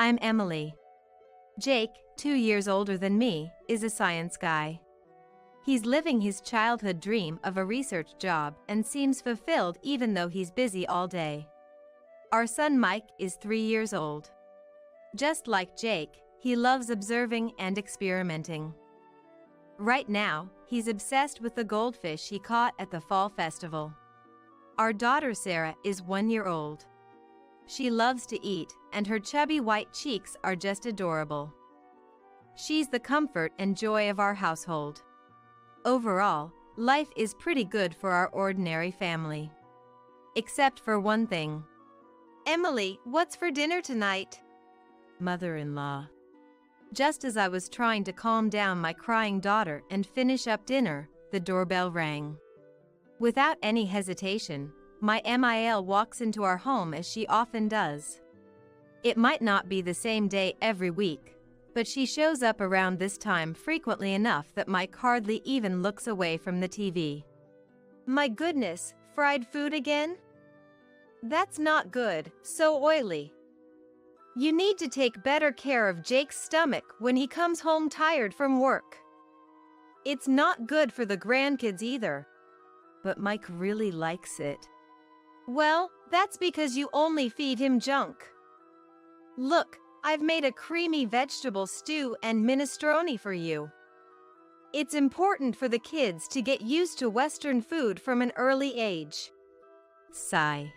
I'm Emily. Jake, 2 years older than me, is a science guy. He's living his childhood dream of a research job and seems fulfilled even though he's busy all day. Our son Mike is 3 years old. Just like Jake, he loves observing and experimenting. Right now, he's obsessed with the goldfish he caught at the fall festival. Our daughter Sarah is 1 year old. She loves to eat, and her chubby white cheeks are just adorable. She's the comfort and joy of our household. Overall, life is pretty good for our ordinary family. Except for one thing. Emily, what's for dinner tonight? Mother-in-law. Just as I was trying to calm down my crying daughter and finish up dinner, the doorbell rang. Without any hesitation, my MIL walks into our home as she often does. It might not be the same day every week, but she shows up around this time frequently enough that Mike hardly even looks away from the TV. My goodness, fried food again? That's not good, so oily. You need to take better care of Jake's stomach when he comes home tired from work. It's not good for the grandkids either. But Mike really likes it. Well, that's because you only feed him junk. Look, I've made a creamy vegetable stew and minestrone for you. It's important for the kids to get used to Western food from an early age. Sigh.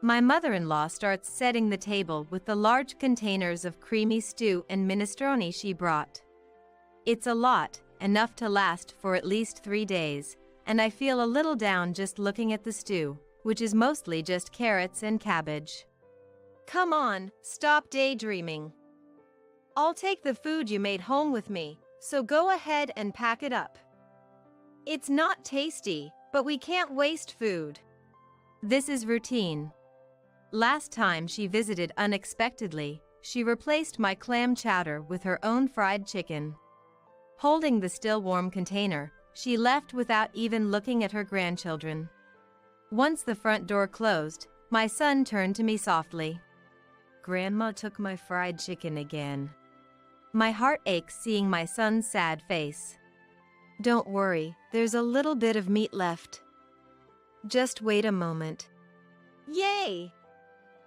My mother-in-law starts setting the table with the large containers of creamy stew and minestrone she brought. It's a lot, enough to last for at least 3 days, and I feel a little down just looking at the stew, which is mostly just carrots and cabbage. Come on, stop daydreaming. I'll take the food you made home with me, so go ahead and pack it up. It's not tasty, but we can't waste food. This is routine. Last time she visited unexpectedly, she replaced my clam chowder with her own fried chicken. Holding the still warm container, she left without even looking at her grandchildren. Once the front door closed, my son turned to me softly. Grandma took my fried chicken again. My heart aches seeing my son's sad face. Don't worry, there's a little bit of meat left. Just wait a moment. Yay!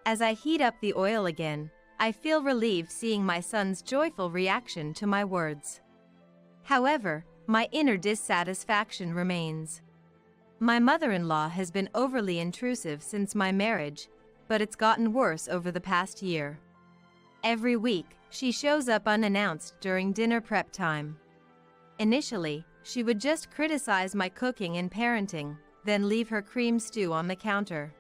As I heat up the oil again, I feel relieved seeing my son's joyful reaction to my words. However, my inner dissatisfaction remains. My mother-in-law has been overly intrusive since my marriage, but it's gotten worse over the past year. Every week, she shows up unannounced during dinner prep time. Initially, she would just criticize my cooking and parenting, then leave her cream stew on the counter.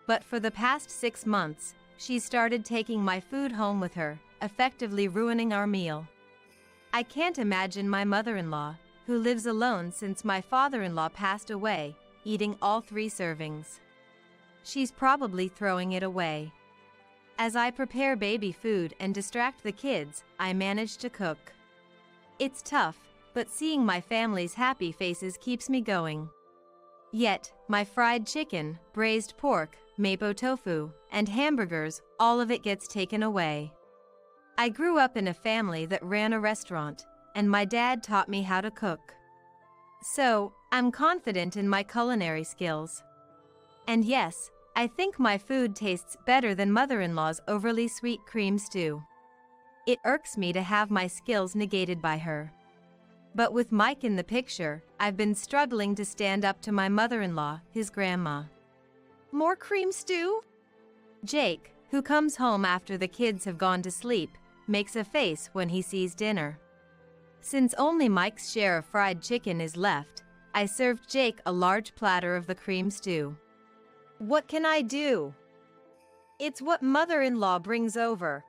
But for the past 6 months, she's started taking my food home with her, effectively ruining our meal. I can't imagine my mother-in-law, who lives alone since my father-in-law passed away, eating all 3 servings. She's probably throwing it away. As I prepare baby food and distract the kids, I manage to cook. It's tough, but seeing my family's happy faces keeps me going. Yet, my fried chicken, braised pork, mapo tofu, and hamburgers, all of it gets taken away. I grew up in a family that ran a restaurant, and my dad taught me how to cook. So, I'm confident in my culinary skills. And yes, I think my food tastes better than mother-in-law's overly sweet cream stew. It irks me to have my skills negated by her. But with Mike in the picture, I've been struggling to stand up to my mother-in-law, his grandma. More cream stew? Jake, who comes home after the kids have gone to sleep, makes a face when he sees dinner. Since only Mike's share of fried chicken is left, I served Jake a large platter of the cream stew. What can I do? It's what mother-in-law brings over.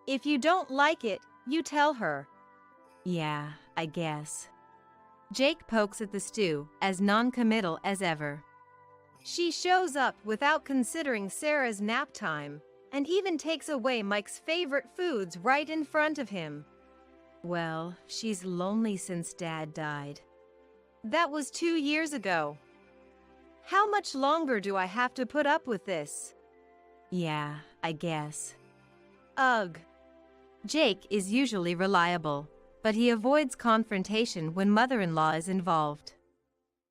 If you don't like it, you tell her. Yeah, I guess. Jake pokes at the stew, as non-committal as ever. She shows up without considering Sarah's nap time, and even takes away Mike's favorite foods right in front of him. Well, she's lonely since Dad died. That was 2 years ago. How much longer do I have to put up with this? Yeah, I guess. Ugh. Jake is usually reliable, but he avoids confrontation when mother-in-law is involved.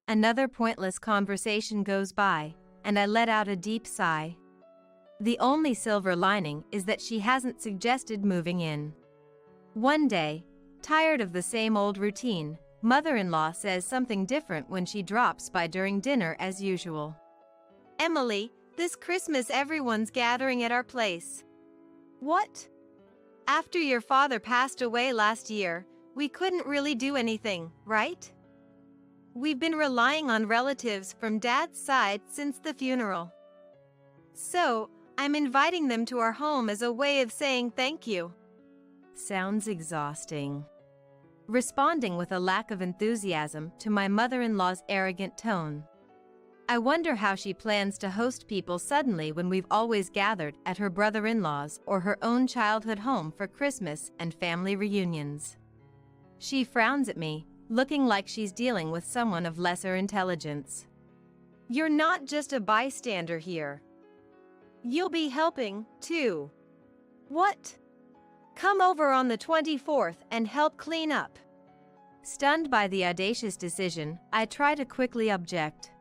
Another pointless conversation goes by, and I let out a deep sigh. The only silver lining is that she hasn't suggested moving in. One day, tired of the same old routine, mother-in-law says something different when she drops by during dinner as usual. Emily, this Christmas everyone's gathering at our place. What? After your father passed away last year, we couldn't really do anything, right? We've been relying on relatives from Dad's side since the funeral. So, I'm inviting them to our home as a way of saying thank you. Sounds exhausting. Responding with a lack of enthusiasm to my mother-in-law's arrogant tone. I wonder how she plans to host people suddenly when we've always gathered at her brother-in-law's or her own childhood home for Christmas and family reunions. She frowns at me, looking like she's dealing with someone of lesser intelligence. You're not just a bystander here. You'll be helping, too. What? Come over on the 24th and help clean up. Stunned by the audacious decision, I try to quickly object.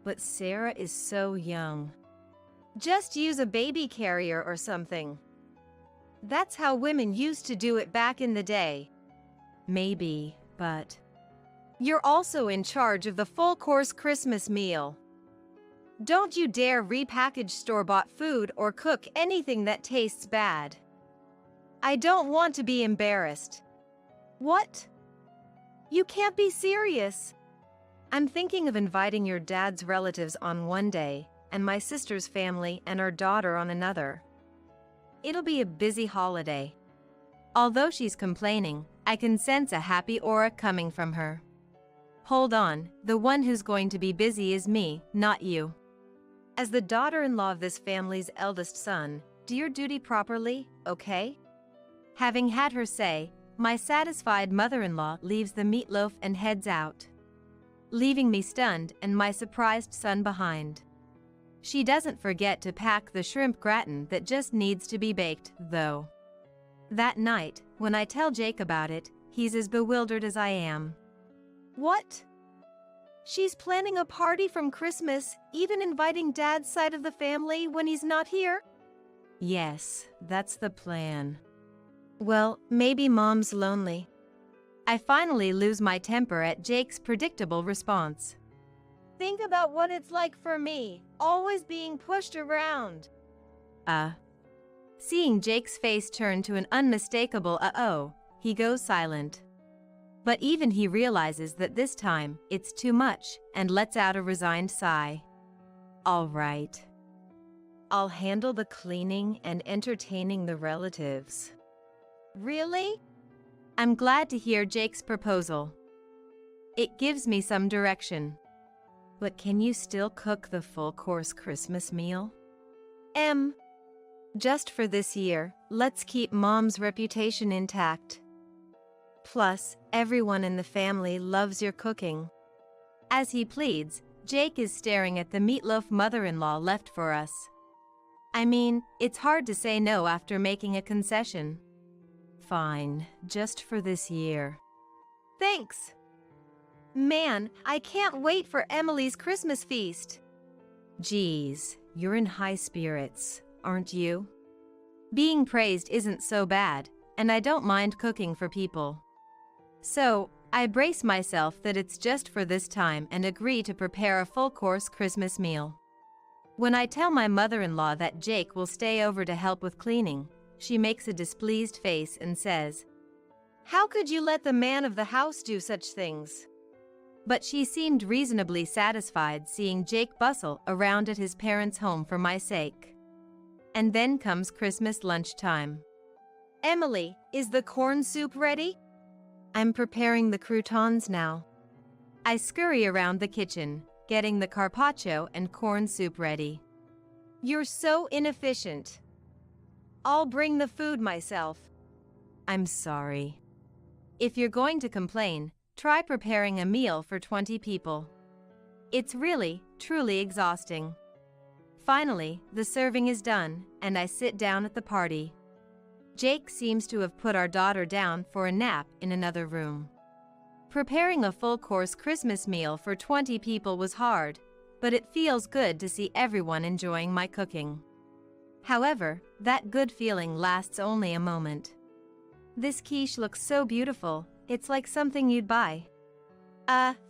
But Sarah is so young. Just use a baby carrier or something. That's how women used to do it back in the day. Maybe, but... You're also in charge of the full-course Christmas meal. Don't you dare repackage store-bought food or cook anything that tastes bad. I don't want to be embarrassed. What? You can't be serious. I'm thinking of inviting your dad's relatives on one day, and my sister's family and our daughter on another. It'll be a busy holiday. Although she's complaining, I can sense a happy aura coming from her. Hold on, the one who's going to be busy is me, not you. As the daughter-in-law of this family's eldest son, do your duty properly, okay? Having had her say, my satisfied mother-in-law leaves the meatloaf and heads out, leaving me stunned and my surprised son behind. She doesn't forget to pack the shrimp gratin that just needs to be baked, though. That night, when I tell Jake about it, he's as bewildered as I am. What? She's planning a party from Christmas, even inviting Dad's side of the family when he's not here? Yes, that's the plan. Well, maybe Mom's lonely. I finally lose my temper at Jake's predictable response. Think about what it's like for me, always being pushed around. Seeing Jake's face turn to an unmistakable uh-oh, he goes silent. But even he realizes that this time, it's too much, and lets out a resigned sigh. All right. I'll handle the cleaning and entertaining the relatives. Really? I'm glad to hear Jake's proposal. It gives me some direction. But can you still cook the full-course Christmas meal? Just for this year, let's keep Mom's reputation intact. Plus, everyone in the family loves your cooking. As he pleads, Jake is staring at the meatloaf mother-in-law left for us. I mean, it's hard to say no after making a concession. Fine, just for this year. Thanks. Man, I can't wait for Emily's Christmas feast. Geez, you're in high spirits, aren't you? Being praised isn't so bad, and I don't mind cooking for people. So, I brace myself that it's just for this time and agree to prepare a full-course Christmas meal. When I tell my mother-in-law that Jake will stay over to help with cleaning, she makes a displeased face and says, "How could you let the man of the house do such things?" But she seemed reasonably satisfied seeing Jake bustle around at his parents' home for my sake. And then comes Christmas lunchtime. Emily, is the corn soup ready? I'm preparing the croutons now. I scurry around the kitchen, getting the carpaccio and corn soup ready. You're so inefficient. I'll bring the food myself. I'm sorry. If you're going to complain, try preparing a meal for 20 people. It's really, truly exhausting. Finally, the serving is done, and I sit down at the party. Jake seems to have put our daughter down for a nap in another room. Preparing a full-course Christmas meal for 20 people was hard, but it feels good to see everyone enjoying my cooking. However, that good feeling lasts only a moment. This quiche looks so beautiful, it's like something you'd buy.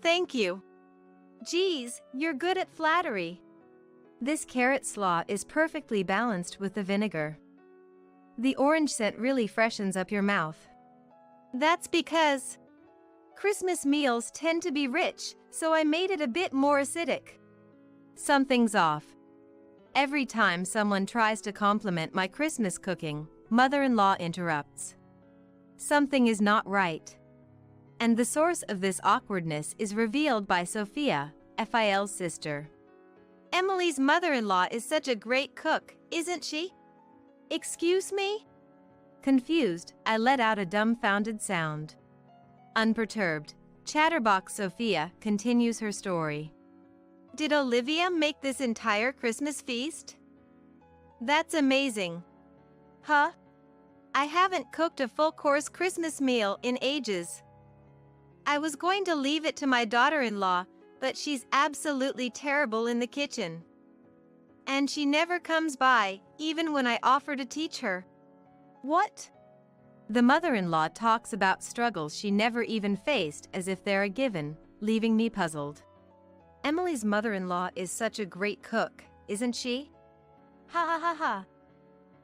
Thank you. Geez, you're good at flattery. This carrot slaw is perfectly balanced with the vinegar. The orange scent really freshens up your mouth. That's because Christmas meals tend to be rich, so I made it a bit more acidic. Something's off. Every time someone tries to compliment my Christmas cooking, mother-in-law interrupts. Something is not right. And the source of this awkwardness is revealed by Sophia, Phil's sister. Emily's mother-in-law is such a great cook, isn't she? Excuse me? Confused, I let out a dumbfounded sound. Unperturbed, chatterbox Sophia continues her story. Did Olivia make this entire Christmas feast? That's amazing. Huh? I haven't cooked a full-course Christmas meal in ages. I was going to leave it to my daughter-in-law, but she's absolutely terrible in the kitchen. And she never comes by, even when I offer to teach her. What? The mother-in-law talks about struggles she never even faced as if they're a given, leaving me puzzled. Emily's mother-in-law is such a great cook, isn't she? Ha ha ha ha.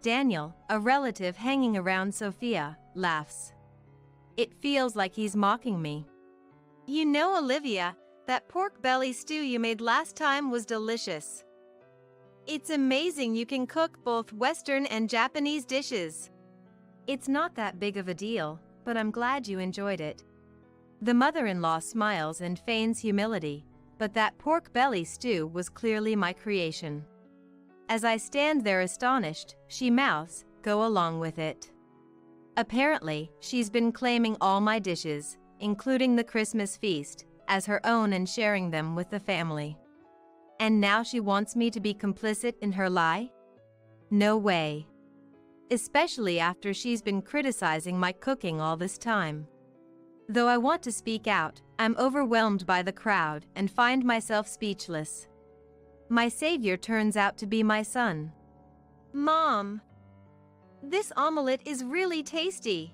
Daniel, a relative hanging around Sophia, laughs. It feels like he's mocking me. You know, Olivia, that pork belly stew you made last time was delicious. It's amazing you can cook both Western and Japanese dishes. It's not that big of a deal, but I'm glad you enjoyed it. The mother-in-law smiles and feigns humility, but that pork belly stew was clearly my creation. As I stand there astonished, she mouths, "Go along with it." Apparently, she's been claiming all my dishes, including the Christmas feast, as her own and sharing them with the family. And now she wants me to be complicit in her lie? No way. Especially after she's been criticizing my cooking all this time. Though I want to speak out, I'm overwhelmed by the crowd and find myself speechless. My savior turns out to be my son. Mom, this omelet is really tasty.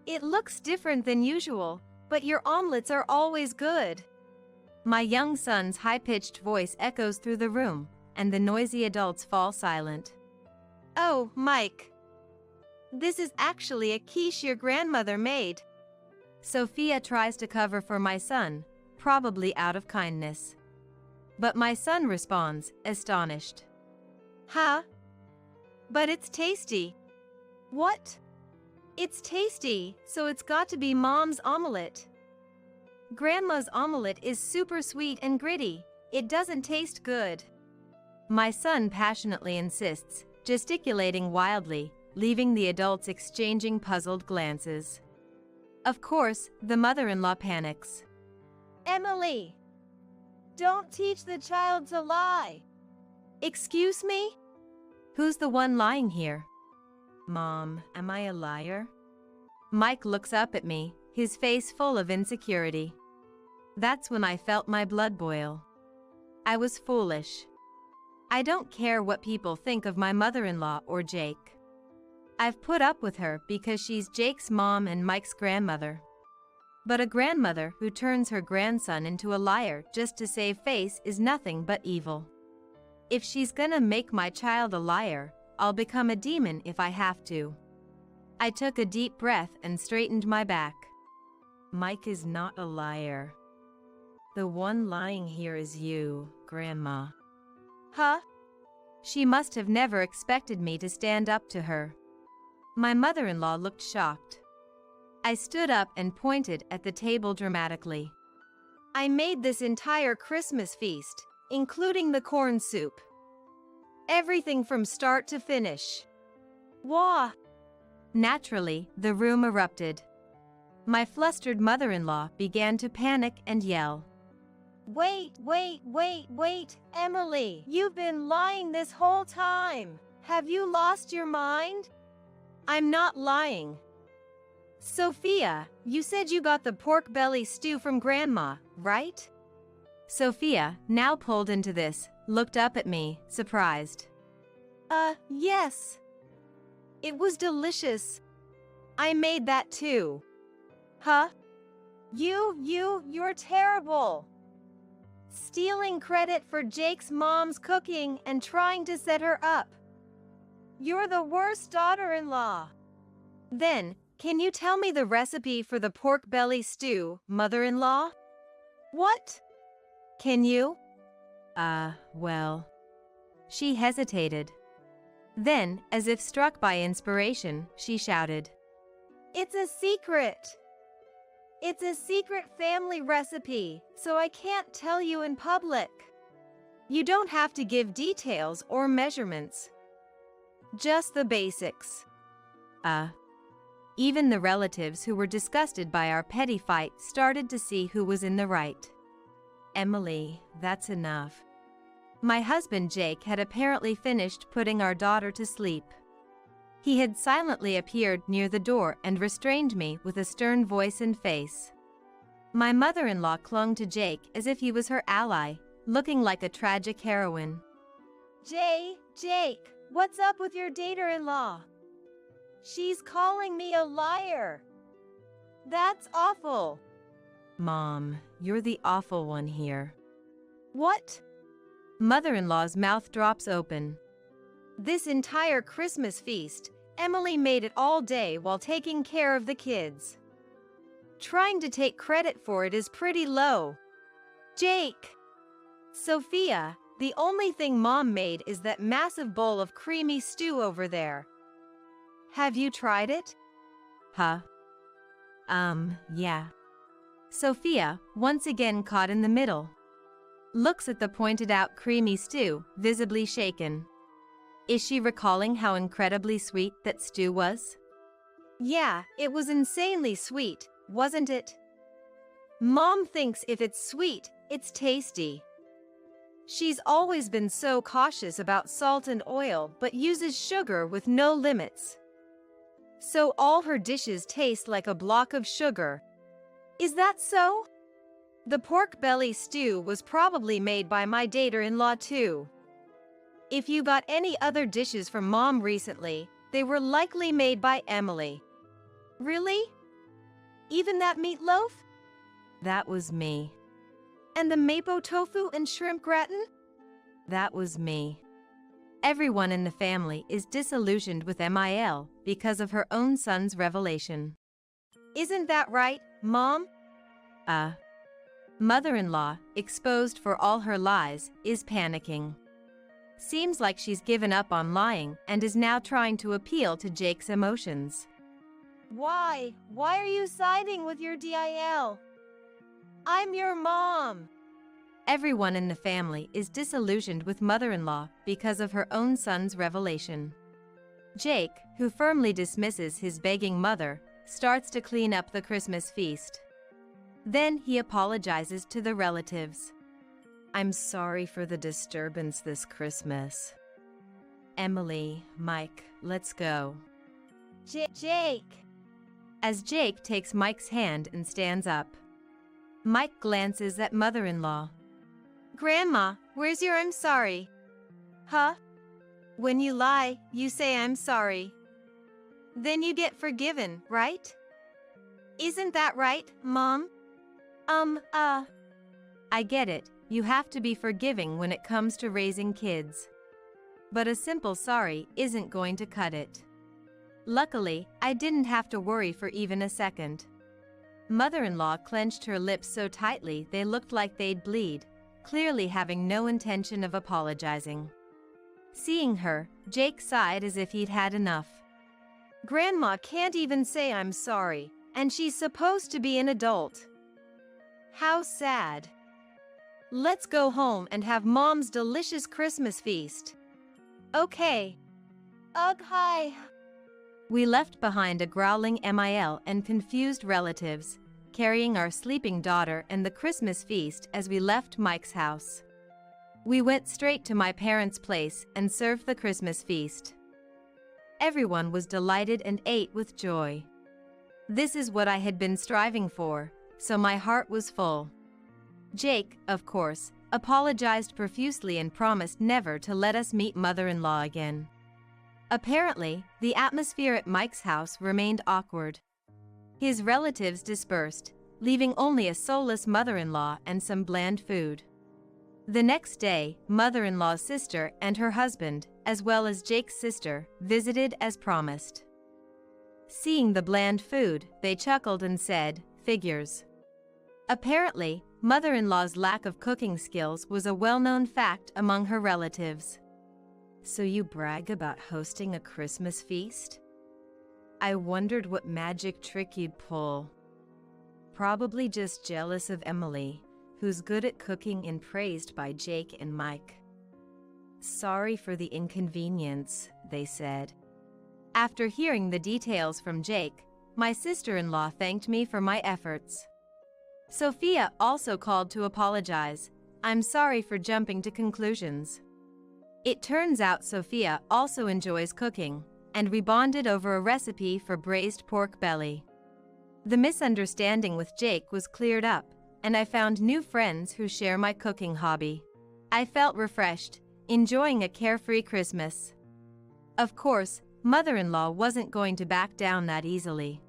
It looks different than usual, but your omelets are always good. My young son's high-pitched voice echoes through the room, and the noisy adults fall silent. Oh, Mike. This is actually a quiche your grandmother made. Sophia tries to cover for my son, probably out of kindness. But my son responds, astonished. Huh? But it's tasty. What? It's tasty, so it's got to be Mom's omelet. Grandma's omelet is super sweet and gritty. It doesn't taste good. My son passionately insists, gesticulating wildly, leaving the adults exchanging puzzled glances. Of course, the mother-in-law panics. Emily! Don't teach the child to lie. Excuse me? Who's the one lying here? Mom, am I a liar? Mike looks up at me, his face full of insecurity. That's when I felt my blood boil. I was foolish. I don't care what people think of my mother-in-law or Jake. I've put up with her because she's Jake's mom and Mike's grandmother. But a grandmother who turns her grandson into a liar just to save face is nothing but evil. If she's gonna make my child a liar, I'll become a demon if I have to. I took a deep breath and straightened my back. Mike is not a liar. The one lying here is you, Grandma. Huh? She must have never expected me to stand up to her. My mother-in-law looked shocked. I stood up and pointed at the table dramatically. I made this entire Christmas feast, including the corn soup. Everything from start to finish. Wah! Naturally, the room erupted. My flustered mother-in-law began to panic and yell. Wait, Emily, you've been lying this whole time. Have you lost your mind? I'm not lying. Sophia, you said you got the pork belly stew from Grandma, right? Sophia, now pulled into this, looked up at me, surprised. Yes. It was delicious. I made that too. Huh? You're terrible. Stealing credit for Jake's mom's cooking and trying to set her up. You're the worst daughter-in-law. Then, can you tell me the recipe for the pork belly stew, mother-in-law? What? Can you? Well. She hesitated. Then, as if struck by inspiration, she shouted. It's a secret. It's a secret family recipe, so I can't tell you in public. You don't have to give details or measurements. Just the basics. Even the relatives who were disgusted by our petty fight started to see who was in the right. Emily, that's enough. My husband Jake had apparently finished putting our daughter to sleep. He had silently appeared near the door and restrained me with a stern voice and face. My mother-in-law clung to Jake as if he was her ally, looking like a tragic heroine. Jake, what's up with your daughter-in-law? She's calling me a liar. That's awful. Mom, you're the awful one here. What? Mother-in-law's mouth drops open. This entire Christmas feast, Emily made it all day while taking care of the kids. Trying to take credit for it is pretty low. Jake! Sophia, the only thing Mom made is that massive bowl of creamy stew over there. Have you tried it? Huh? Yeah. Sophia, once again caught in the middle, looks at the pointed-out creamy stew, visibly shaken. Is she recalling how incredibly sweet that stew was? Yeah, it was insanely sweet, wasn't it? Mom thinks if it's sweet, it's tasty. She's always been so cautious about salt and oil but uses sugar with no limits. So all her dishes taste like a block of sugar. Is that so? The pork belly stew was probably made by my daughter-in-law too. If you got any other dishes from Mom recently, they were likely made by Emily. Really? Even that meatloaf? That was me. And the mapo tofu and shrimp gratin? That was me. Everyone in the family is disillusioned with Mil because of her own son's revelation. Isn't that right, Mom? Mother-in-law, exposed for all her lies, is panicking. Seems like she's given up on lying and is now trying to appeal to Jake's emotions. Why? Why are you siding with your DIL? I'm your mom. Everyone in the family is disillusioned with mother-in-law because of her own son's revelation. Jake, who firmly dismisses his begging mother, starts to clean up the Christmas feast. Then he apologizes to the relatives. I'm sorry for the disturbance this Christmas. Emily, Mike, let's go. Jake. As Jake takes Mike's hand and stands up, Mike glances at mother-in-law. Grandma, where's your I'm sorry? Huh? When you lie, you say I'm sorry. Then you get forgiven, right? Isn't that right, Mom? I get it, you have to be forgiving when it comes to raising kids. But a simple sorry isn't going to cut it. Luckily, I didn't have to worry for even a second. Mother-in-law clenched her lips so tightly they looked like they'd bleed, clearly having no intention of apologizing. Seeing her, Jake sighed as if he'd had enough. Grandma can't even say I'm sorry, and she's supposed to be an adult. How sad. Let's go home and have Mom's delicious Christmas feast. Okay. Ugh, hi. We left behind a growling Mil and confused relatives, carrying our sleeping daughter and the Christmas feast as we left Mike's house. We went straight to my parents' place and served the Christmas feast. everyone was delighted and ate with joy. This is what I had been striving for, so my heart was full. Jake, of course, apologized profusely and promised never to let us meet mother-in-law again. Apparently, the atmosphere at Mike's house remained awkward. His relatives dispersed, leaving only a soulless mother-in-law and some bland food. The next day, mother-in-law's sister and her husband, as well as Jake's sister, visited as promised. Seeing the bland food, they chuckled and said, "Figures." Apparently, mother-in-law's lack of cooking skills was a well-known fact among her relatives. "So you brag about hosting a Christmas feast? I wondered what magic trick you'd pull. Probably just jealous of Emily, who's good at cooking and praised by Jake and Mike." "Sorry for the inconvenience," they said. After hearing the details from Jake, my sister-in-law thanked me for my efforts. Sophia also called to apologize. "I'm sorry for jumping to conclusions." It turns out Sophia also enjoys cooking, and we bonded over a recipe for braised pork belly. The misunderstanding with Jake was cleared up, and I found new friends who share my cooking hobby. I felt refreshed, enjoying a carefree Christmas. Of course, mother-in-law wasn't going to back down that easily.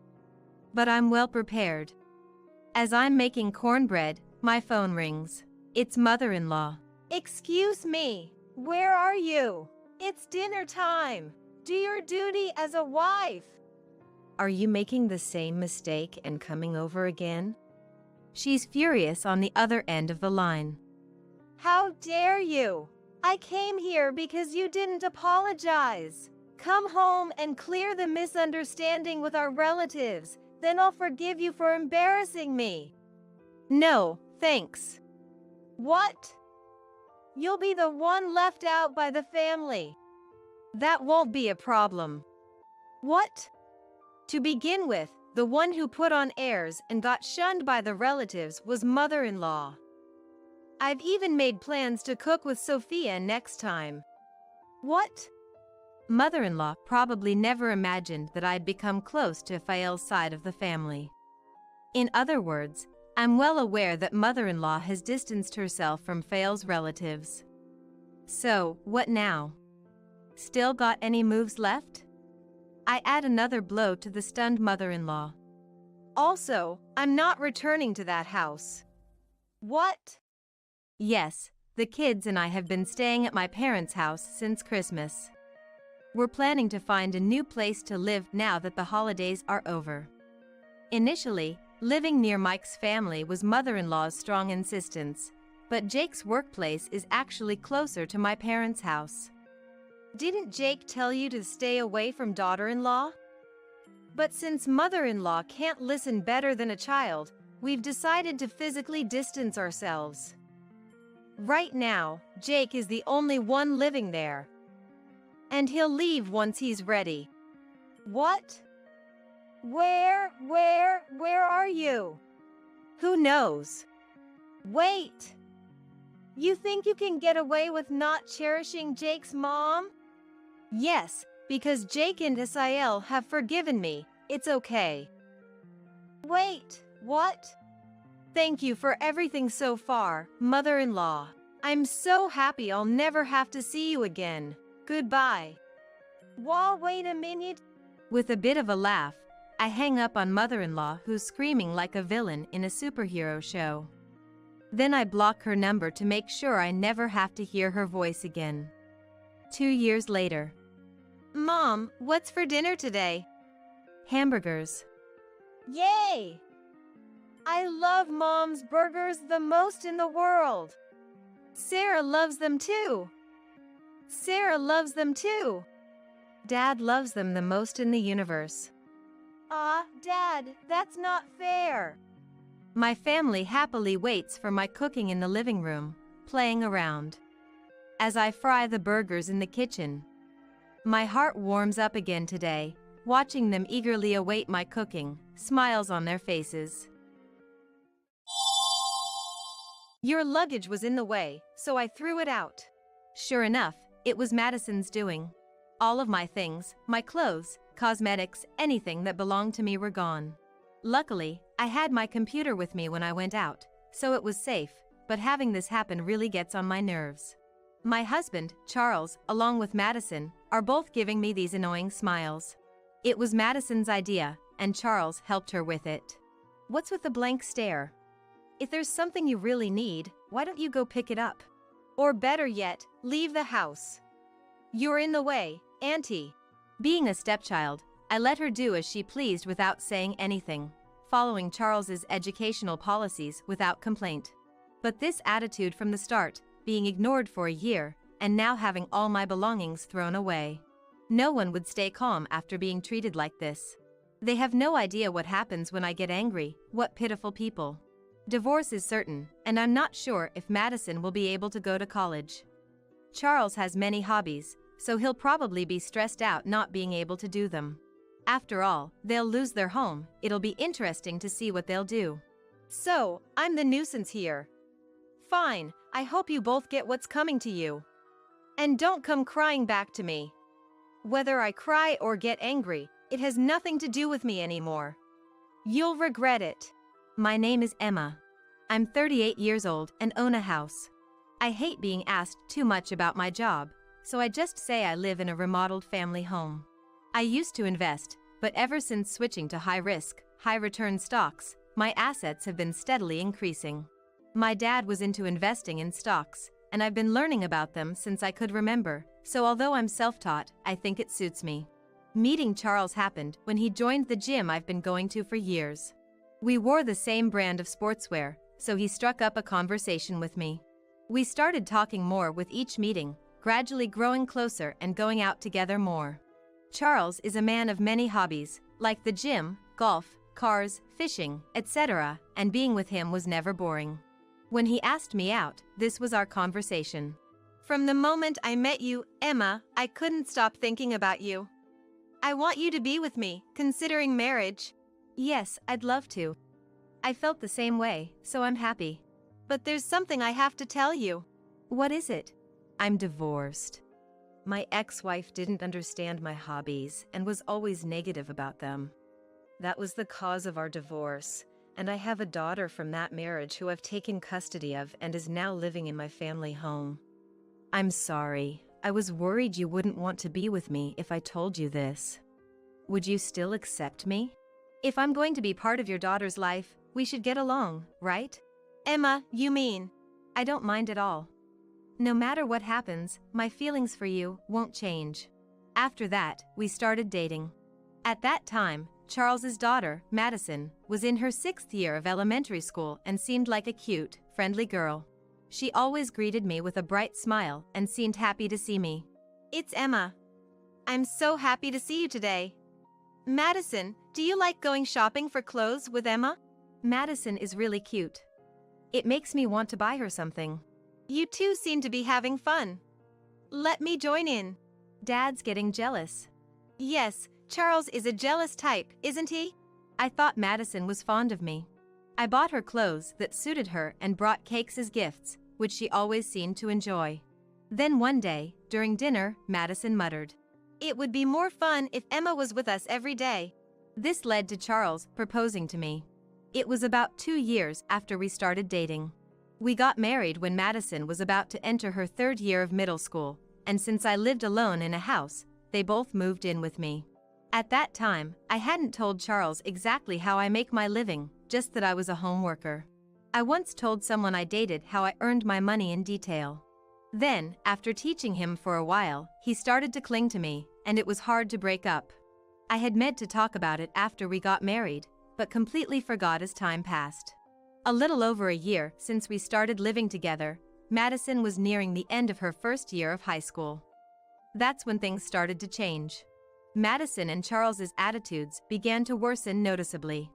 But I'm well prepared. As I'm making cornbread, my phone rings. It's mother-in-law. Excuse me, where are you? It's dinner time. Do your duty as a wife. Are you making the same mistake and coming over again? She's furious on the other end of the line. How dare you? I came here because you didn't apologize. Come home and clear the misunderstanding with our relatives, then I'll forgive you for embarrassing me. No, thanks. What? You'll be the one left out by the family. That won't be a problem. What? To begin with, the one who put on airs and got shunned by the relatives was mother-in-law. I've even made plans to cook with Sophia next time. What? Mother-in-law probably never imagined that I'd become close to Fael's side of the family. In other words, I'm well aware that mother-in-law has distanced herself from Fael's relatives. So, what now? Still got any moves left? I add another blow to the stunned mother-in-law. Also, I'm not returning to that house. What? Yes, the kids and I have been staying at my parents' house since Christmas. We're planning to find a new place to live now that the holidays are over. Initially, living near Mike's family was mother-in-law's strong insistence, but Jake's workplace is actually closer to my parents' house. Didn't Jake tell you to stay away from daughter-in-law? But since mother-in-law can't listen better than a child, we've decided to physically distance ourselves. Right now, Jake is the only one living there. And he'll leave once he's ready. What? Where are you? Who knows? Wait! You think you can get away with not cherishing Jake's mom? Yes, because Jake and Isael have forgiven me. It's okay. Wait, what? Thank you for everything so far, mother-in-law. I'm so happy I'll never have to see you again. Goodbye. Wait a minute. With a bit of a laugh, I hang up on mother-in-law who's screaming like a villain in a superhero show. Then I block her number to make sure I never have to hear her voice again. 2 years later. Mom, what's for dinner today? Hamburgers. Yay! I love Mom's burgers the most in the world. Sarah loves them too. Sarah loves them too. Dad loves them the most in the universe. Dad, that's not fair. My family happily waits for my cooking in the living room, playing around. As I fry the burgers in the kitchen, my heart warms up again today, watching them eagerly await my cooking, smiles on their faces. Your luggage was in the way, so I threw it out. Sure enough, it was Madison's doing. All of my things, my clothes, cosmetics, anything that belonged to me were gone. Luckily, I had my computer with me when I went out, so it was safe, but having this happen really gets on my nerves. My husband, Charles, along with Madison, are both giving me these annoying smiles. It was Madison's idea, and Charles helped her with it. What's with the blank stare? If there's something you really need, why don't you go pick it up? Or better yet, leave the house. You're in the way, Auntie. Being a stepchild, I let her do as she pleased without saying anything, following Charles's educational policies without complaint. But this attitude from the start, being ignored for a year, and now having all my belongings thrown away. No one would stay calm after being treated like this. They have no idea what happens when I get angry. What pitiful people. Divorce is certain, and I'm not sure if Madison will be able to go to college. Charles has many hobbies, so he'll probably be stressed out not being able to do them. After all, they'll lose their home. It'll be interesting to see what they'll do. So, I'm the nuisance here. Fine, I hope you both get what's coming to you. And don't come crying back to me. Whether I cry or get angry, it has nothing to do with me anymore. You'll regret it. My name is Emma. I'm 38 years old and own a house. I hate being asked too much about my job, so I just say I live in a remodeled family home. I used to invest, but ever since switching to high-risk, high-return stocks, my assets have been steadily increasing. My dad was into investing in stocks, and I've been learning about them since I could remember, so although I'm self-taught, I think it suits me. Meeting Charles happened when he joined the gym I've been going to for years. We wore the same brand of sportswear, so he struck up a conversation with me. We started talking more with each meeting, gradually growing closer and going out together more. Charles is a man of many hobbies, like the gym, golf, cars, fishing, etc., and being with him was never boring. When he asked me out, this was our conversation. From the moment I met you, Emma, I couldn't stop thinking about you. I want you to be with me, considering marriage. Yes, I'd love to. I felt the same way, so I'm happy. But there's something I have to tell you. What is it? I'm divorced. My ex-wife didn't understand my hobbies and was always negative about them. That was the cause of our divorce, and I have a daughter from that marriage who I've taken custody of and is now living in my family home. I'm sorry. I was worried you wouldn't want to be with me if I told you this. Would you still accept me? If I'm going to be part of your daughter's life, we should get along, right? Emma, you mean? I don't mind at all. No matter what happens, my feelings for you won't change. After that, we started dating. At that time, Charles's daughter, Madison, was in her 6th year of elementary school and seemed like a cute, friendly girl. She always greeted me with a bright smile and seemed happy to see me. It's Emma. I'm so happy to see you today. Madison, do you like going shopping for clothes with Emma? Madison is really cute. It makes me want to buy her something. You two seem to be having fun. Let me join in. Dad's getting jealous. Yes, Charles is a jealous type, isn't he? I thought Madison was fond of me. I bought her clothes that suited her and brought cakes as gifts, which she always seemed to enjoy. Then one day, during dinner, Madison muttered, "It would be more fun if Emma was with us every day." This led to Charles proposing to me. It was about 2 years after we started dating. We got married when Madison was about to enter her 3rd year of middle school, and since I lived alone in a house, they both moved in with me. At that time, I hadn't told Charles exactly how I make my living, just that I was a home worker. I once told someone I dated how I earned my money in detail. Then, after teaching him for a while, he started to cling to me, and it was hard to break up. I had meant to talk about it after we got married, but completely forgot as time passed. A little over a year since we started living together, Madison was nearing the end of her 1st year of high school. That's when things started to change. Madison and Charles's attitudes began to worsen noticeably.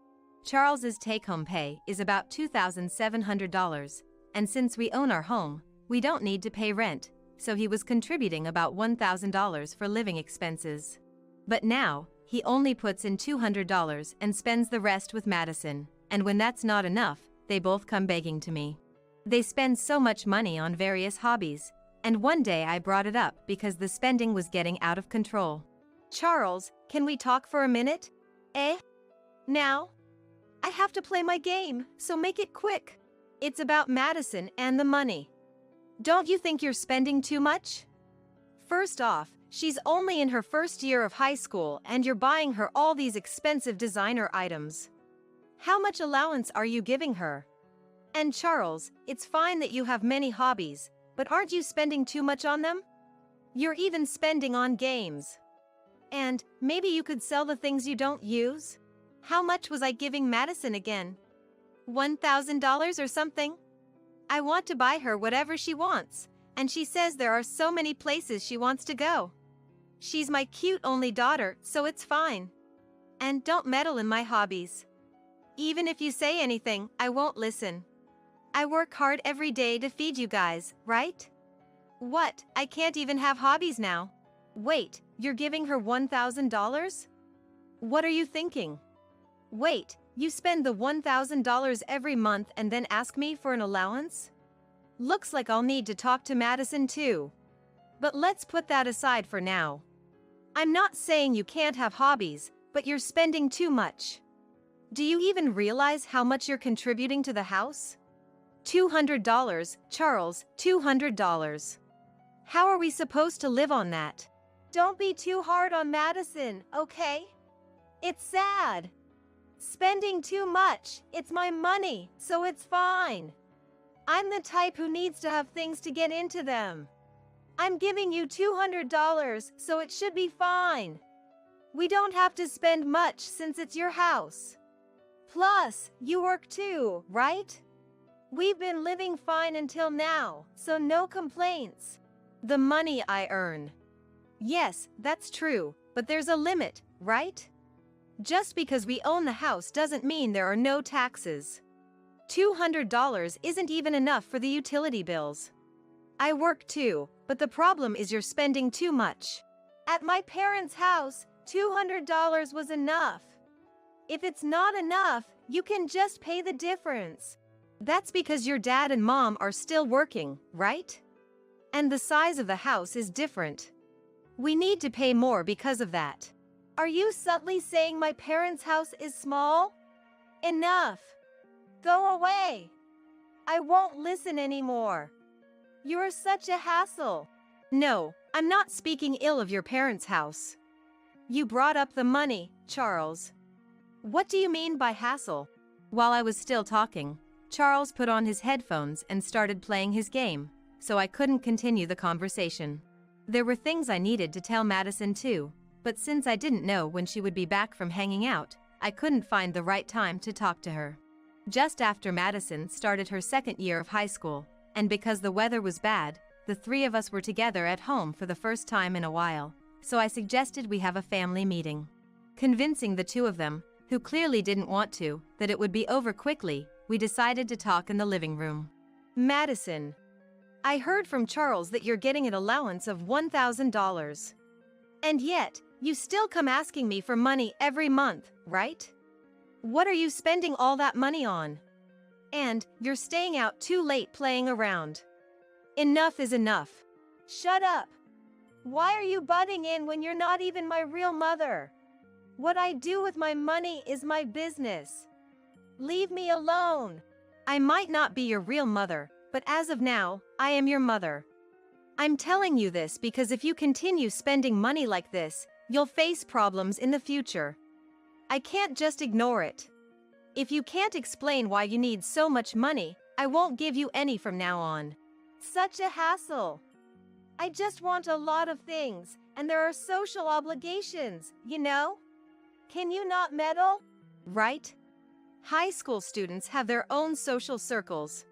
Charles's take-home pay is about $2,700, and since we own our home, we don't need to pay rent, so he was contributing about $1,000 for living expenses. But now, he only puts in $200 and spends the rest with Madison, and when that's not enough, they both come begging to me. They spend so much money on various hobbies, And one day I brought it up because the spending was getting out of control. Charles, can we talk for a minute? Now? I have to play my game, so make it quick. It's about Madison and the money. Don't you think you're spending too much? First off, she's only in her first year of high school and you're buying her all these expensive designer items. How much allowance are you giving her? And Charles, it's fine that you have many hobbies, but aren't you spending too much on them? You're even spending on games. And maybe you could sell the things you don't use? How much was I giving Madison again? $1,000 or something? I want to buy her whatever she wants, and she says there are so many places she wants to go. She's my cute only daughter, so it's fine. And don't meddle in my hobbies. Even if you say anything, I won't listen. I work hard every day to feed you guys, right? What? I can't even have hobbies now. Wait, you're giving her $1,000? What are you thinking? Wait, you spend the $1,000 every month and then ask me for an allowance? Looks like I'll need to talk to Madison too. But let's put that aside for now. I'm not saying you can't have hobbies, but you're spending too much. Do you even realize how much you're contributing to the house? $200, Charles, $200. How are we supposed to live on that? Don't be too hard on Madison, okay? It's sad. Spending too much, it's my money, so it's fine. I'm the type who needs to have things to get into them. I'm giving you $200, so it should be fine. We don't have to spend much since it's your house. Plus, you work too, right? We've been living fine until now, so no complaints. The money I earn. Yes, that's true, but there's a limit, right? Just because we own the house doesn't mean there are no taxes. $200 isn't even enough for the utility bills. I work too, but the problem is you're spending too much. At my parents' house, $200 was enough. If it's not enough, you can just pay the difference. That's because your dad and mom are still working, right? And the size of the house is different. We need to pay more because of that. Are you subtly saying my parents' house is small? Enough. Go away. I won't listen anymore. You're such a hassle. No, I'm not speaking ill of your parents' house. You brought up the money, Charles. What do you mean by hassle? While I was still talking, Charles put on his headphones and started playing his game, so I couldn't continue the conversation. There were things I needed to tell Madison too, but since I didn't know when she would be back from hanging out, I couldn't find the right time to talk to her. Just after Madison started her second year of high school, and because the weather was bad, the three of us were together at home for the first time in a while, so I suggested we have a family meeting. Convincing the two of them, who clearly didn't want to, that it would be over quickly, we decided to talk in the living room. Madison, I heard from Charles that you're getting an allowance of $1,000. And yet, you still come asking me for money every month, right? What are you spending all that money on? And you're staying out too late playing around. Enough is enough. Shut up. Why are you butting in when you're not even my real mother? What I do with my money is my business. Leave me alone. I might not be your real mother, but as of now, I am your mother. I'm telling you this because if you continue spending money like this, you'll face problems in the future. I can't just ignore it. If you can't explain why you need so much money, I won't give you any from now on. Such a hassle. I just want a lot of things, and there are social obligations, you know? Can you not meddle? Right? High school students have their own social circles.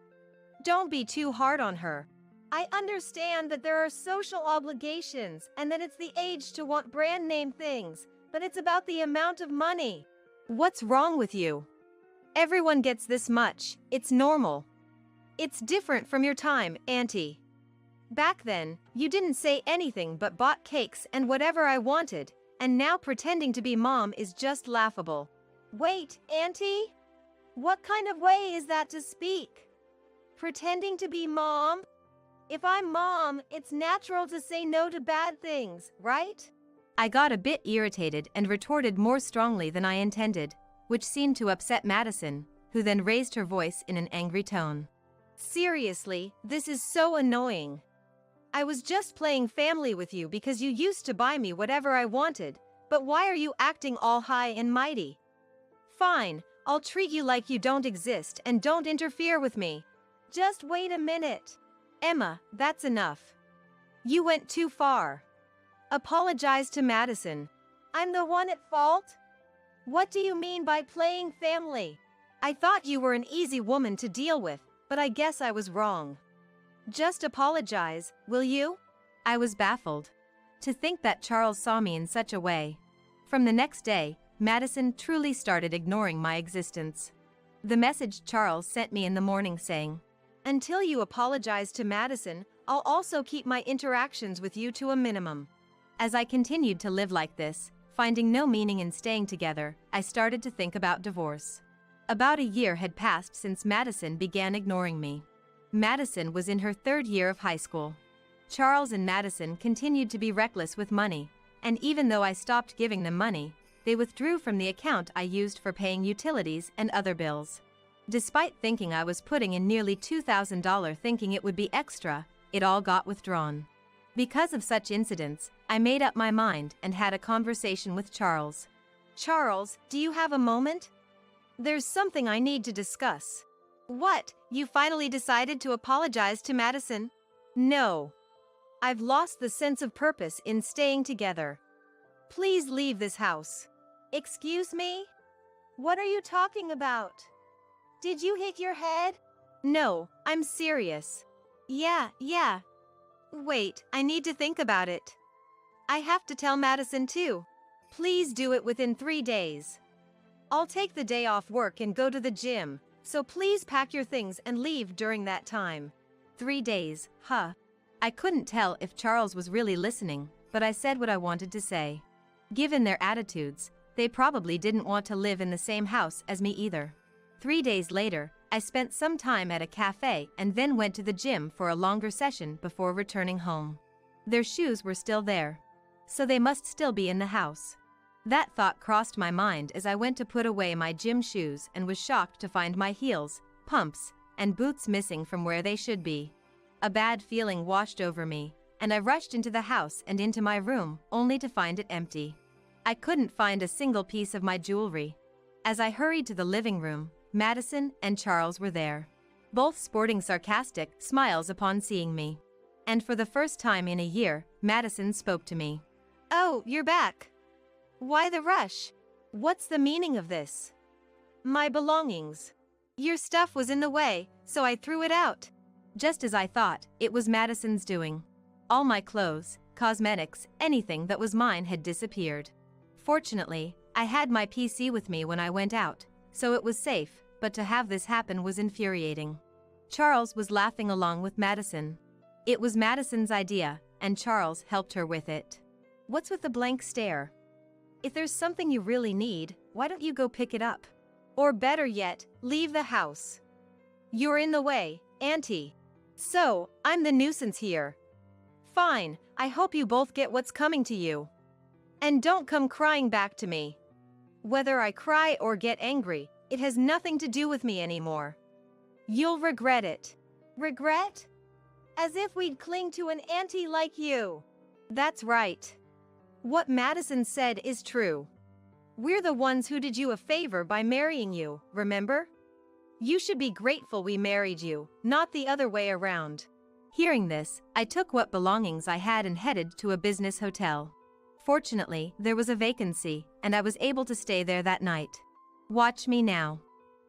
Don't be too hard on her. I understand that there are social obligations and that it's the age to want brand name things, but it's about the amount of money. What's wrong with you? Everyone gets this much. It's normal. It's different from your time, Auntie. Back then, you didn't say anything but bought cakes and whatever I wanted, and now pretending to be mom is just laughable. Wait, Auntie? What kind of way is that to speak? Pretending to be mom? If I'm mom, it's natural to say no to bad things, right? I got a bit irritated and retorted more strongly than I intended, which seemed to upset Madison, who then raised her voice in an angry tone. Seriously, this is so annoying. I was just playing family with you because you used to buy me whatever I wanted, but why are you acting all high and mighty? Fine, I'll treat you like you don't exist and don't interfere with me. Just wait a minute. Emma, that's enough. You went too far. Apologize to Madison. I'm the one at fault? What do you mean by playing family? I thought you were an easy woman to deal with, but I guess I was wrong. Just apologize, will you? I was baffled. To think that Charles saw me in such a way. From the next day, Madison truly started ignoring my existence. The message Charles sent me in the morning saying, "Until you apologize to Madison, I'll also keep my interactions with you to a minimum." As I continued to live like this, finding no meaning in staying together, I started to think about divorce. About a year had passed since Madison began ignoring me. Madison was in her 3rd year of high school. Charles and Madison continued to be reckless with money, and even though I stopped giving them money, they withdrew from the account I used for paying utilities and other bills. Despite thinking I was putting in nearly $2,000 thinking it would be extra, it all got withdrawn. Because of such incidents, I made up my mind and had a conversation with Charles. Charles, do you have a moment? There's something I need to discuss. What, you finally decided to apologize to Madison? No. I've lost the sense of purpose in staying together. Please leave this house. Excuse me? What are you talking about? Did you hit your head? No, I'm serious. Yeah. Wait, I need to think about it. I have to tell Madison too. Please do it within 3 days. I'll take the day off work and go to the gym, so please pack your things and leave during that time. 3 days, huh? I couldn't tell if Charles was really listening, but I said what I wanted to say. Given their attitudes, they probably didn't want to live in the same house as me either. 3 days later, I spent some time at a cafe and then went to the gym for a longer session before returning home. Their shoes were still there, so they must still be in the house. That thought crossed my mind as I went to put away my gym shoes and was shocked to find my heels, pumps, and boots missing from where they should be. A bad feeling washed over me, and I rushed into the house and into my room, only to find it empty. I couldn't find a single piece of my jewelry. As I hurried to the living room, Madison and Charles were there, both sporting sarcastic smiles upon seeing me. And for the first time in a year, Madison spoke to me. "Oh, you're back. Why the rush? What's the meaning of this?" "My belongings. Your stuff was in the way, so I threw it out." Just as I thought, it was Madison's doing. All my clothes, cosmetics, anything that was mine had disappeared. Fortunately, I had my PC with me when I went out, so it was safe, but to have this happen was infuriating. Charles was laughing along with Madison. It was Madison's idea, and Charles helped her with it. What's with the blank stare? If there's something you really need, why don't you go pick it up? Or better yet, leave the house. You're in the way, Auntie. So, I'm the nuisance here. Fine, I hope you both get what's coming to you. And don't come crying back to me. Whether I cry or get angry, it has nothing to do with me anymore. You'll regret it. Regret? As if we'd cling to an auntie like you. That's right. What Madison said is true. We're the ones who did you a favor by marrying you, remember? You should be grateful we married you, not the other way around. Hearing this, I took what belongings I had and headed to a business hotel. Fortunately, there was a vacancy, and I was able to stay there that night. Watch me now.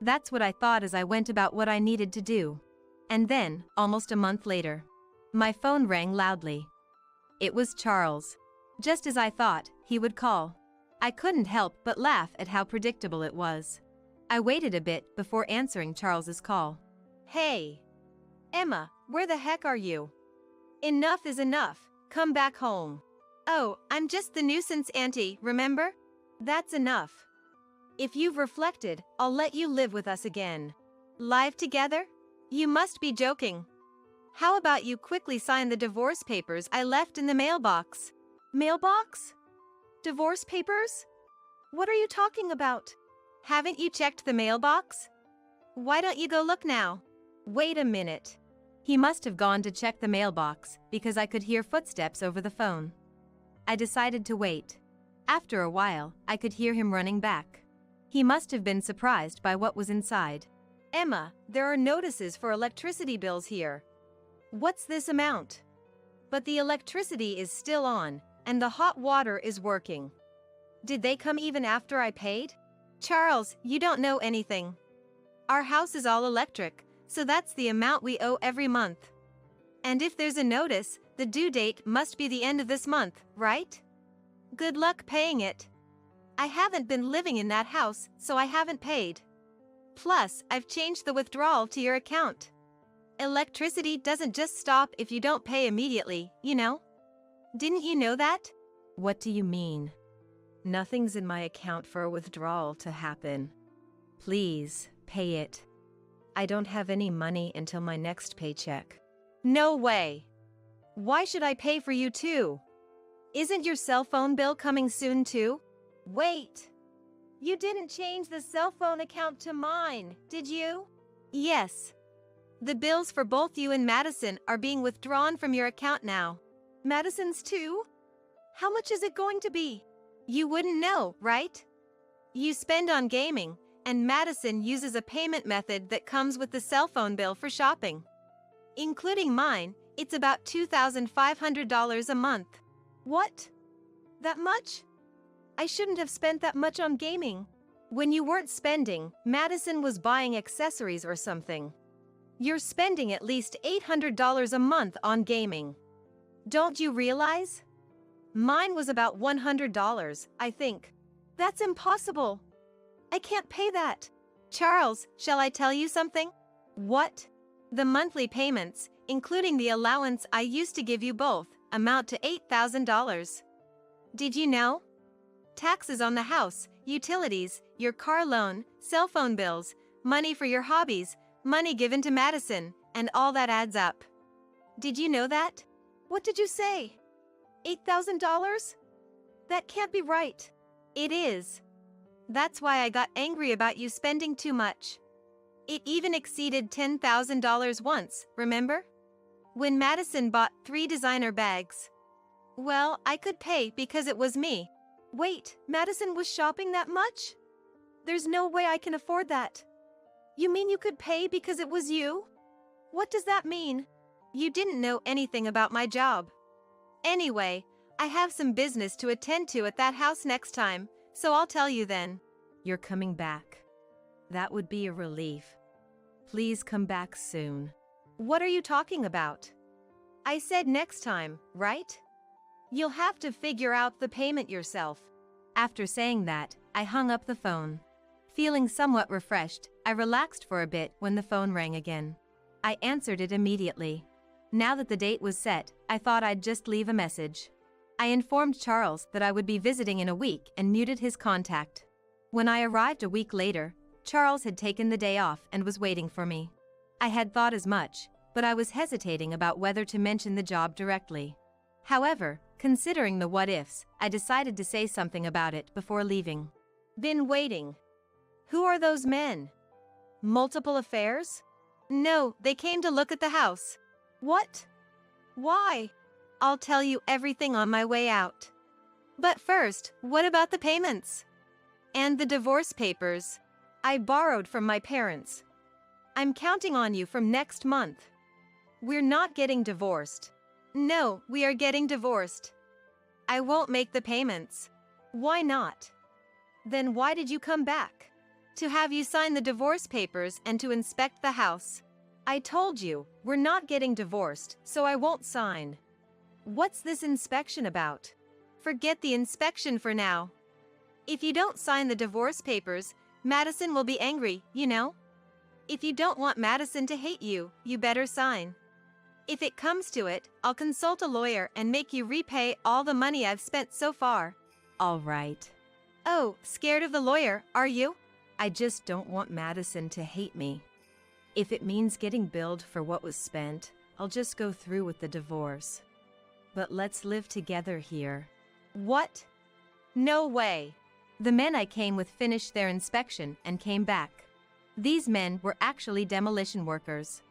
That's what I thought as I went about what I needed to do. And then, almost a month later, my phone rang loudly. It was Charles. Just as I thought, he would call. I couldn't help but laugh at how predictable it was. I waited a bit before answering Charles's call. Hey. Emma, where the heck are you? Enough is enough, come back home. Oh, I'm just the nuisance auntie, remember? That's enough. If you've reflected, I'll let you live with us again. Live together? You must be joking. How about you quickly sign the divorce papers I left in the mailbox? Mailbox? Divorce papers? What are you talking about? Haven't you checked the mailbox? Why don't you go look now? Wait a minute. He must have gone to check the mailbox because I could hear footsteps over the phone. I decided to wait. After a while, I could hear him running back. He must have been surprised by what was inside. Emma, there are notices for electricity bills here. What's this amount? But the electricity is still on, and the hot water is working. Did they come even after I paid? Charles, you don't know anything. Our house is all electric, so that's the amount we owe every month. And if there's a notice, the due date must be the end of this month, right? Good luck paying it. I haven't been living in that house, so I haven't paid. Plus, I've changed the withdrawal to your account. Electricity doesn't just stop if you don't pay immediately, you know? Didn't you know that? What do you mean? Nothing's in my account for a withdrawal to happen. Please, pay it. I don't have any money until my next paycheck. No way. Why should I pay for you too? Isn't your cell phone bill coming soon too? Wait. You didn't change the cell phone account to mine, did you? Yes. The bills for both you and Madison are being withdrawn from your account now. Madison's too? How much is it going to be? You wouldn't know, right? You spend on gaming, and Madison uses a payment method that comes with the cell phone bill for shopping. Including mine, it's about $2,500 a month. What? That much? I shouldn't have spent that much on gaming. When you weren't spending, Madison was buying accessories or something. You're spending at least $800 a month on gaming. Don't you realize? Mine was about $100, I think. That's impossible. I can't pay that. Charles, shall I tell you something? What? The monthly payments, including the allowance I used to give you both, amount to $8,000. Did you know? Taxes on the house, utilities, your car loan, cell phone bills, money for your hobbies, money given to Madison, and all that adds up. Did you know that? What did you say? $8,000? That can't be right. It is. That's why I got angry about you spending too much. It even exceeded $10,000 once, remember? When Madison bought 3 designer bags. Well, I could pay because it was me. Wait, Madison was shopping that much? There's no way I can afford that. You mean you could pay because it was you? What does that mean? You didn't know anything about my job. Anyway, I have some business to attend to at that house next time, so I'll tell you then. You're coming back. That would be a relief. Please come back soon. What are you talking about? I said next time, right? You'll have to figure out the payment yourself. After saying that, I hung up the phone. Feeling somewhat refreshed, I relaxed for a bit when the phone rang again. I answered it immediately. Now that the date was set, I thought I'd just leave a message. I informed Charles that I would be visiting in a week and muted his contact. When I arrived a week later, Charles had taken the day off and was waiting for me. I had thought as much, but I was hesitating about whether to mention the job directly. However, considering the what-ifs, I decided to say something about it before leaving. Been waiting. Who are those men? Multiple affairs? No, they came to look at the house. What? Why? I'll tell you everything on my way out. But first, what about the payments? And the divorce papers? I borrowed from my parents. I'm counting on you from next month. We're not getting divorced. No, we are getting divorced. I won't make the payments. Why not? Then why did you come back? To have you sign the divorce papers and to inspect the house. I told you, we're not getting divorced, so I won't sign. What's this inspection about? Forget the inspection for now. If you don't sign the divorce papers, Madison will be angry, you know? If you don't want Madison to hate you, you better sign. If it comes to it, I'll consult a lawyer and make you repay all the money I've spent so far. All right. Oh, scared of the lawyer, are you? I just don't want Madison to hate me. If it means getting billed for what was spent, I'll just go through with the divorce. But let's live together here. What? No way. The men I came with finished their inspection and came back. These men were actually demolition workers.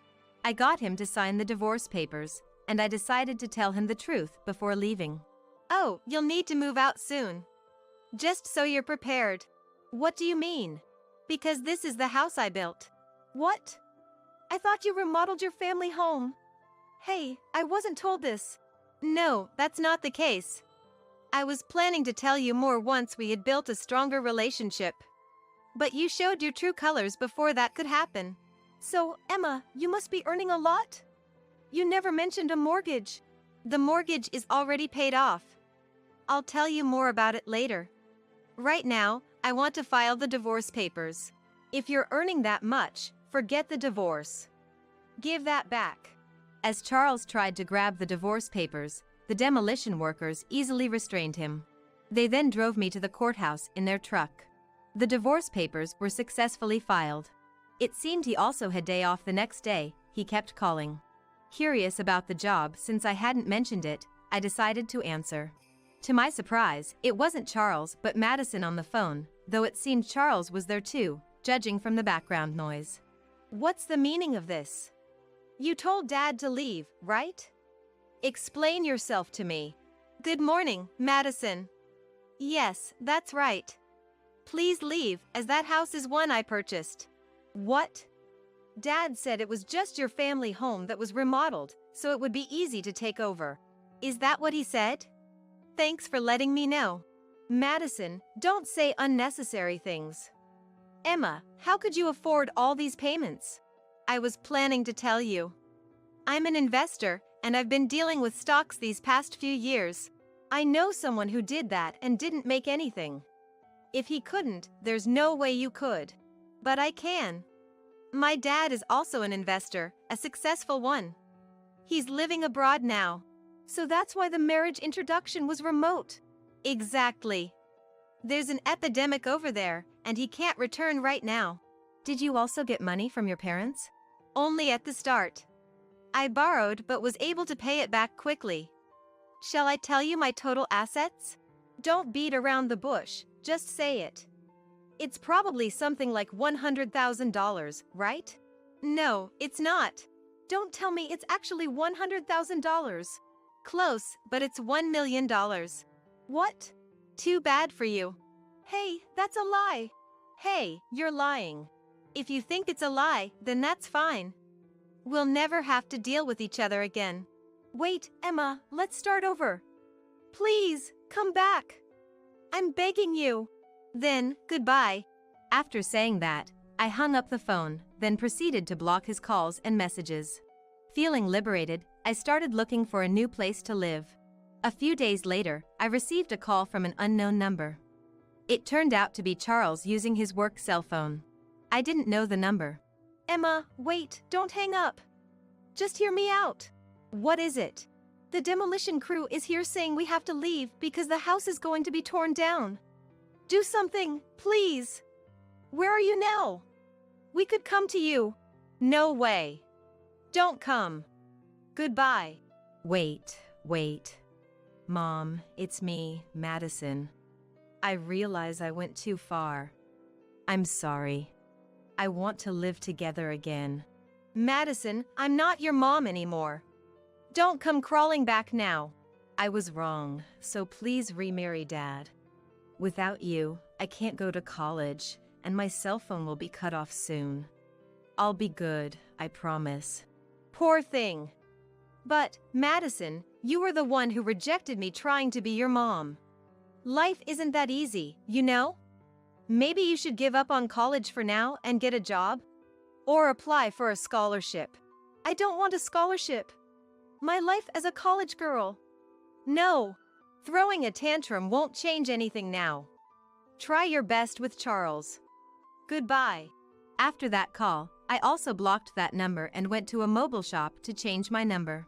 I got him to sign the divorce papers, and I decided to tell him the truth before leaving. Oh, you'll need to move out soon. Just so you're prepared. What do you mean? Because this is the house I built. What? I thought you remodeled your family home. Hey, I wasn't told this. No, that's not the case. I was planning to tell you more once we had built a stronger relationship. But you showed your true colors before that could happen. So, Emma, you must be earning a lot? You never mentioned a mortgage. The mortgage is already paid off. I'll tell you more about it later. Right now, I want to file the divorce papers. If you're earning that much, forget the divorce. Give that back. As Charles tried to grab the divorce papers, the demolition workers easily restrained him. They then drove me to the courthouse in their truck. The divorce papers were successfully filed. It seemed he also had day off the next day. He kept calling. Curious about the job since I hadn't mentioned it, I decided to answer. To my surprise, it wasn't Charles but Madison on the phone, though it seemed Charles was there too, judging from the background noise. What's the meaning of this? You told Dad to leave, right? Explain yourself to me. Good morning, Madison. Yes, that's right. Please leave, as that house is one I purchased. What? Dad said it was just your family home that was remodeled, so it would be easy to take over. Is that what he said? Thanks for letting me know. Madison, don't say unnecessary things. Emma, how could you afford all these payments? I was planning to tell you. I'm an investor, and I've been dealing with stocks these past few years. I know someone who did that and didn't make anything. If he couldn't, there's no way you could. But I can. My dad is also an investor, a successful one. He's living abroad now. So that's why the marriage introduction was remote. Exactly. There's an epidemic over there, and he can't return right now. Did you also get money from your parents? Only at the start. I borrowed but was able to pay it back quickly. Shall I tell you my total assets? Don't beat around the bush, just say it. It's probably something like $100,000, right? No, it's not. Don't tell me it's actually $100,000. Close, but it's $1 million. What? Too bad for you. Hey, that's a lie. Hey, you're lying. If you think it's a lie, then that's fine. We'll never have to deal with each other again. Wait, Emma, let's start over. Please, come back. I'm begging you. Then, goodbye. After saying that, I hung up the phone, then proceeded to block his calls and messages. Feeling liberated, I started looking for a new place to live. A few days later, I received a call from an unknown number. It turned out to be Charles using his work cell phone. I didn't know the number. Emma, wait, don't hang up. Just hear me out. What is it? The demolition crew is here saying we have to leave because the house is going to be torn down. Do something, please. Where are you now? We could come to you. No way. Don't come. Goodbye. Wait. Mom, it's me, Madison. I realize I went too far. I'm sorry. I want to live together again. Madison, I'm not your mom anymore. Don't come crawling back now. I was wrong, so please remarry Dad. Without you, I can't go to college, and my cell phone will be cut off soon. I'll be good, I promise. Poor thing. But, Madison, you were the one who rejected me trying to be your mom. Life isn't that easy, you know? Maybe you should give up on college for now and get a job? Or apply for a scholarship. I don't want a scholarship. My life as a college girl. No, throwing a tantrum won't change anything now. Try your best with Charles. Goodbye. After that call, I also blocked that number and went to a mobile shop to change my number.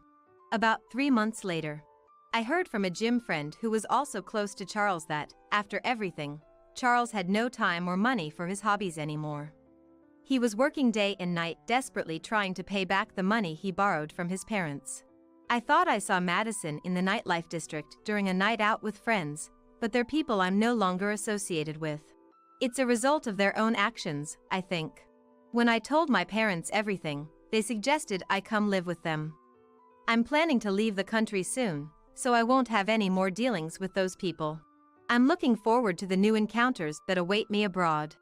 About 3 months later, I heard from a gym friend who was also close to Charles that, after everything, Charles had no time or money for his hobbies anymore. He was working day and night desperately trying to pay back the money he borrowed from his parents. I thought I saw Madison in the nightlife district during a night out with friends, but they're people I'm no longer associated with. It's a result of their own actions, I think. When I told my parents everything, they suggested I come live with them. I'm planning to leave the country soon, so I won't have any more dealings with those people. I'm looking forward to the new encounters that await me abroad.